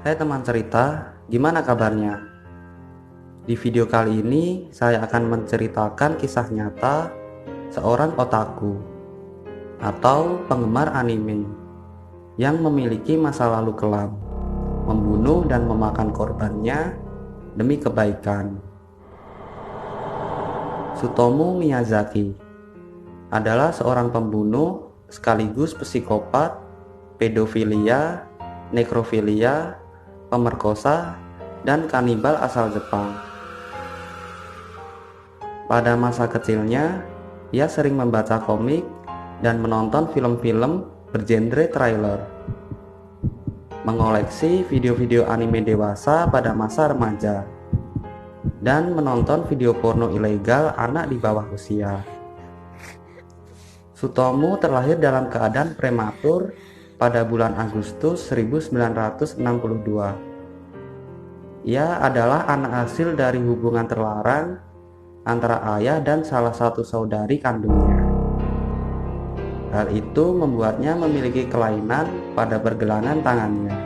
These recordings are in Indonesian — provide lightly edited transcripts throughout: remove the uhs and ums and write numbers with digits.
Hai teman cerita, gimana kabarnya? Di video kali ini saya akan menceritakan kisah nyata seorang otaku atau penggemar anime yang memiliki masa lalu kelam, membunuh dan memakan korbannya demi kebaikan. Tsutomu Miyazaki adalah seorang pembunuh sekaligus psikopat, pedofilia, nekrofilia, pemerkosa, dan kanibal asal Jepang. Pada masa kecilnya, ia sering membaca komik dan menonton film-film bergenre trailer, mengoleksi video-video anime dewasa pada masa remaja, dan menonton video porno ilegal anak di bawah usia. Tsutomu terlahir dalam keadaan prematur pada bulan Agustus 1962. Ia adalah anak hasil dari hubungan terlarang antara ayah dan salah satu saudari kandungnya. Hal itu membuatnya memiliki kelainan pada pergelangan tangannya.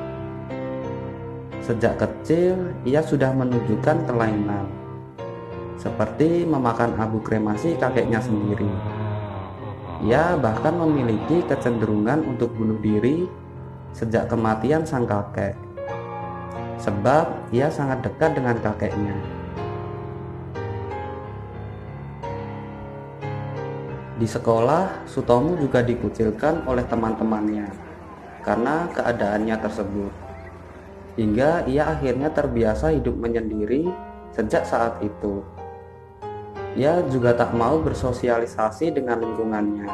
Sejak kecil, ia sudah menunjukkan kelainan, seperti memakan abu kremasi kakeknya sendiri. Ia bahkan memiliki kecenderungan untuk bunuh diri sejak kematian sang kakek, sebab ia sangat dekat dengan kakeknya. Di sekolah, Tsutomu juga dikucilkan oleh teman-temannya karena keadaannya tersebut, hingga ia akhirnya terbiasa hidup menyendiri sejak saat itu. Ia juga tak mau bersosialisasi dengan lingkungannya.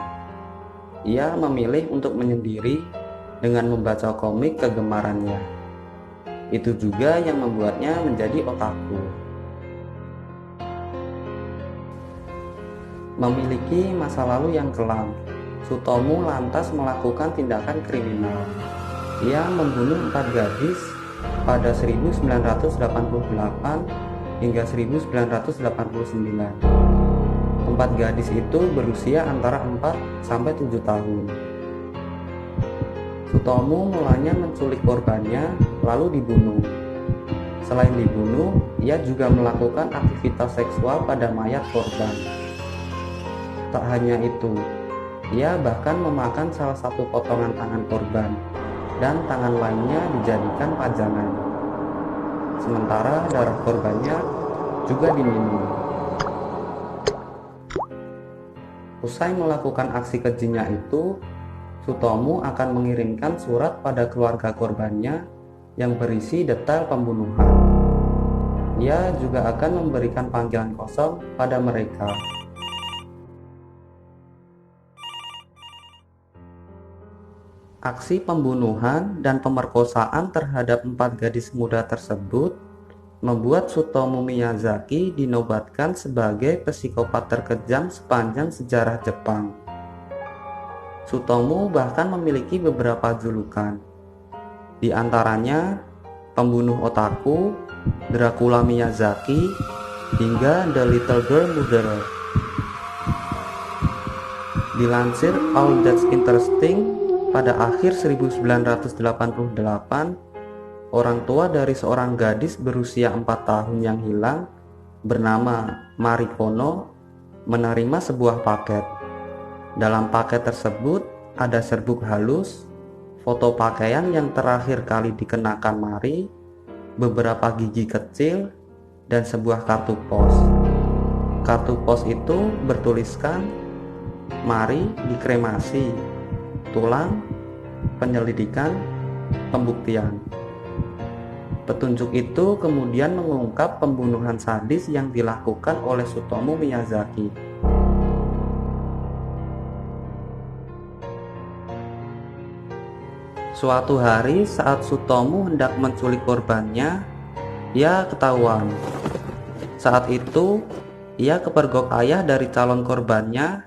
Ia memilih untuk menyendiri dengan membaca komik kegemarannya. Itu juga yang membuatnya menjadi otaku. Memiliki masa lalu yang kelam, Tsutomu lantas melakukan tindakan kriminal. Ia membunuh 4 gadis pada 1988 hingga 1989. 4 gadis itu berusia antara 4 sampai 7 tahun. Tsutomu mulanya menculik korbannya lalu dibunuh. Selain dibunuh, ia juga melakukan aktivitas seksual pada mayat korban. Tak hanya itu, ia bahkan memakan salah satu potongan tangan korban dan tangan lainnya dijadikan pajangan. Sementara darah korbannya juga diminum. Usai melakukan aksi kejinya itu, Tsutomu akan mengirimkan surat pada keluarga korbannya yang berisi detail pembunuhan. Ia juga akan memberikan panggilan kosong pada mereka. Aksi pembunuhan dan pemerkosaan terhadap 4 gadis muda tersebut membuat Tsutomu Miyazaki dinobatkan sebagai psikopat terkejam sepanjang sejarah Jepang. Tsutomu bahkan memiliki beberapa julukan, di antaranya pembunuh otaku, Dracula Miyazaki, hingga The Little Girl Murderer. Dilansir All That's Interesting, pada akhir 1988, orang tua dari seorang gadis berusia 4 tahun yang hilang bernama Marikono menerima sebuah paket. Dalam paket tersebut ada serbuk halus, foto pakaian yang terakhir kali dikenakan Mari, beberapa gigi kecil, dan sebuah kartu pos. Kartu pos itu bertuliskan Mari dikremasi, tulang, penyelidikan, pembuktian. Petunjuk itu kemudian mengungkap pembunuhan sadis yang dilakukan oleh Tsutomu Miyazaki. Suatu hari saat Tsutomu hendak menculik korbannya, ia ketahuan. Saat itu, ia kepergok ayah dari calon korbannya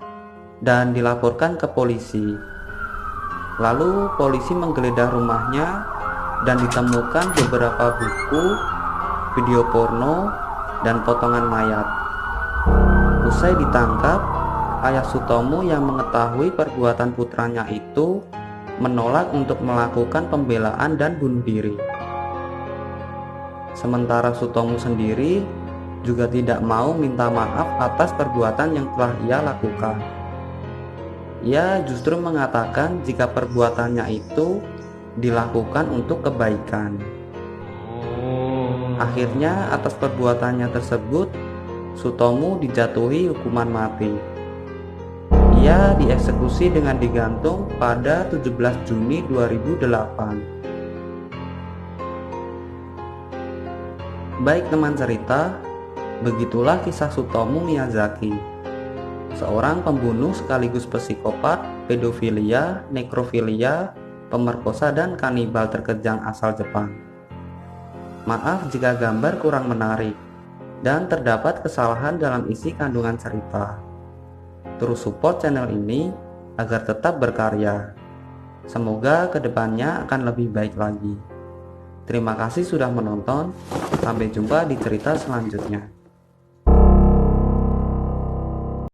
dan dilaporkan ke polisi. Lalu polisi menggeledah rumahnya dan ditemukan beberapa buku, video porno, dan potongan mayat. Usai ditangkap, ayah Tsutomu yang mengetahui perbuatan putranya itu menolak untuk melakukan pembelaan dan bunuh diri. Sementara Sutomo sendiri juga tidak mau minta maaf atas perbuatan yang telah ia lakukan. Ia justru mengatakan jika perbuatannya itu dilakukan untuk kebaikan. Akhirnya atas perbuatannya tersebut, Sutomo dijatuhi hukuman mati. Ia dieksekusi dengan digantung pada 17 Juni 2008. Baik teman cerita, begitulah kisah Sutomo Miyazaki, seorang pembunuh sekaligus psikopat, pedofilia, nekrofilia, pemerkosa dan kanibal terkejam asal Jepang. Maaf jika gambar kurang menarik dan terdapat kesalahan dalam isi kandungan cerita. Terus support channel ini agar tetap berkarya. Semoga kedepannya akan lebih baik lagi. Terima kasih sudah menonton. Sampai jumpa di cerita selanjutnya.